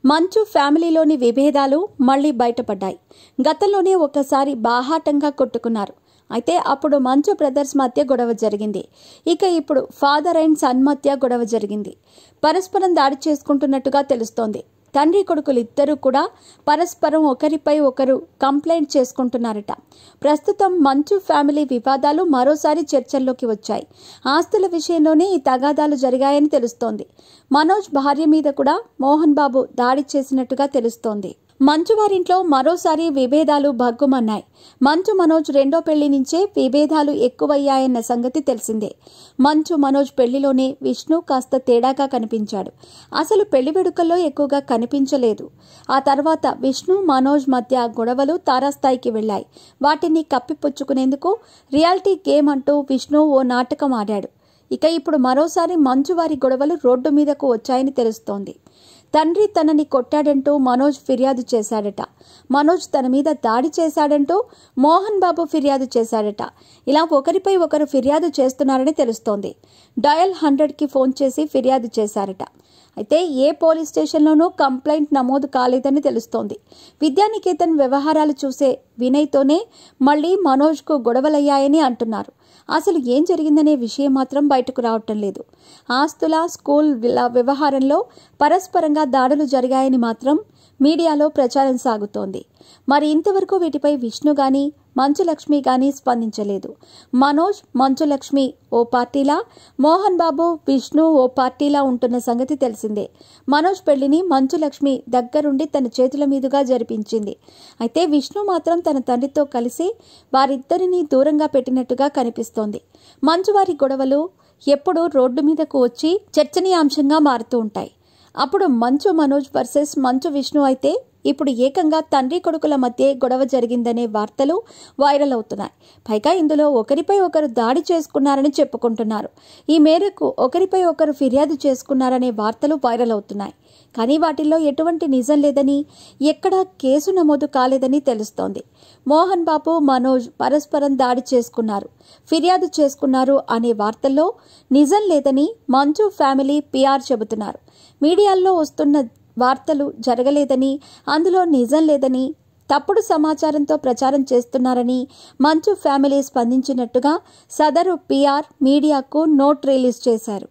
మంచు ఫ్యామిలీలోని విభేదాలు మళ్లీ బయటపడ్డాయి. గతంలోనే ఒకసారి బాహాటంగా కొట్టుకున్నారు. అయితే అప్పుడు మంచు బ్రదర్స్ మధ్య గొడవ జరిగింది. ఇక ఇప్పుడు ఫాదర్ అండ్ సన్ మధ్య గొడవ జరిగింది. పరస్పరం దాడి చేసుకుంటున్నట్టుగా తెలుస్తోంది. తండ్రి కొడుకులిద్దరూ కూడా పరస్పరం ఒకరిపై ఒకరు కంప్లైంట్ చేసుకుంటున్నారట. ప్రస్తుతం మంచు ఫ్యామిలీ వివాదాలు మరోసారి చర్చల్లోకి వచ్చాయి. ఆస్తుల విషయంలోనే ఈ తగాదాలు జరిగాయని తెలుస్తోంది. మనోజ్ భార్య మీద కూడా మోహన్ బాబు దాడి చేసినట్టుగా తెలుస్తోంది. మంచు వారింట్లో మరోసారి విభేదాలు భగ్గుమన్నాయి. మంచు మనోజ్ రెండో పెళ్లి నుంచే విభేదాలు ఎక్కువయ్యాయన్న సంగతి తెలిసిందే. మంచు మనోజ్ పెళ్లిలోనే విష్ణు కాస్త తేడాగా కనిపించాడు. అసలు పెళ్లి వేడుకల్లో ఎక్కువగా కనిపించలేదు. ఆ తర్వాత విష్ణు మనోజ్ మధ్య గొడవలు తారాస్థాయికి వెళ్లాయి. వాటిని కప్పిపుచ్చుకునేందుకు రియాలిటీ గేమ్ అంటూ విష్ణు ఓ నాటకం ఆడాడు. ఇక ఇప్పుడు మరోసారి మంచు వారి గొడవలు రోడ్డు మీదకు వచ్చాయని తెలుస్తోంది. తండ్రి తనని కొట్టాడంటూ మనోజ్ ఫిర్యాదు చేశాడట. మనోజ్ తన మీద దాడి చేశాడంటూ మోహన్ బాబు ఫిర్యాదు చేశాడట. ఇలా ఒకరిపై ఒకరు ఫిర్యాదు చేస్తున్నారని తెలుస్తోంది. డయల్ 100కి ఫోన్ చేసి ఫిర్యాదు చేశారట. అయితే ఏ పోలీస్ స్టేషన్లోనూ కంప్లైంట్ నమోదు కాలేదని తెలుస్తోంది. విద్యానికేతన్ వ్యవహారాలు చూసే వినయ్తోనే మళ్లీ మనోజ్కు గొడవలయ్యాయని అంటున్నారు. అసలు ఏం జరిగిందనే విషయం మాత్రం బయటకు రావటం లేదు. ఆస్తుల స్కూల్ వ్యవహారంలో పరస్పరంగా దాడులు జరిగాయని మాత్రం మీడియాలో ప్రచారం సాగుతోంది. మరి ఇంతవరకు వీటిపై విష్ణు గాని మంచులక్ష్మి గాని స్పందించలేదు. మనోజ్ మంచులక్ష్మి ఓ పార్టీలా, మోహన్ బాబు విష్ణు ఓ పార్టీలా ఉంటున్న సంగతి తెలిసిందే. మనోజ్ పెళ్లిని మంచులక్ష్మి దగ్గరుండి తన చేతుల మీదుగా జరిపించింది. అయితే విష్ణు మాత్రం తన తండ్రితో కలిసి వారిద్దరినీ దూరంగా పెట్టినట్టుగా కనిపిస్తోంది. మంచు వారి గొడవలు ఎప్పుడూ రోడ్డు మీదకు వచ్చి చర్చనీయాంశంగా మారుతూ ఉంటాయి. అప్పుడు మంచు మనోజ్ వర్సెస్ మంచు విష్ణు అయితే ఇప్పుడు ఏకంగా తండ్రి కొడుకుల మధ్య గొడవ జరిగిందనే వార్తలు వైరల్ అవుతున్నాయి. పైగా ఇందులో ఒకరిపై ఒకరు దాడి చేసుకున్నారని చెప్పుకుంటున్నారు. ఈ మేరకు ఒకరిపై ఒకరు ఫిర్యాదు చేసుకున్నారనే వార్తలు వైరల్ అవుతున్నాయి. కానీ వాటిల్లో ఎటువంటి నిజం లేదని, ఎక్కడా కేసు నమోదు కాలేదని తెలుస్తోంది. మోహన్ బాబు మనోజ్ పరస్పరం దాడి చేసుకున్నారు, ఫిర్యాదు చేసుకున్నారు అనే వార్తల్లో నిజం లేదని మంచు ఫ్యామిలీ PR చెబుతున్నారు. మీడియాల్లో వస్తున్న వార్తలు జరగలేదని, అందులో నిజం లేదని, తప్పుడు సమాచారంతో ప్రచారం చేస్తున్నారని మంచు ఫ్యామిలీ స్పందించినట్టుగా సదరు PR మీడియాకు నోట్ రిలీజ్ చేశారు.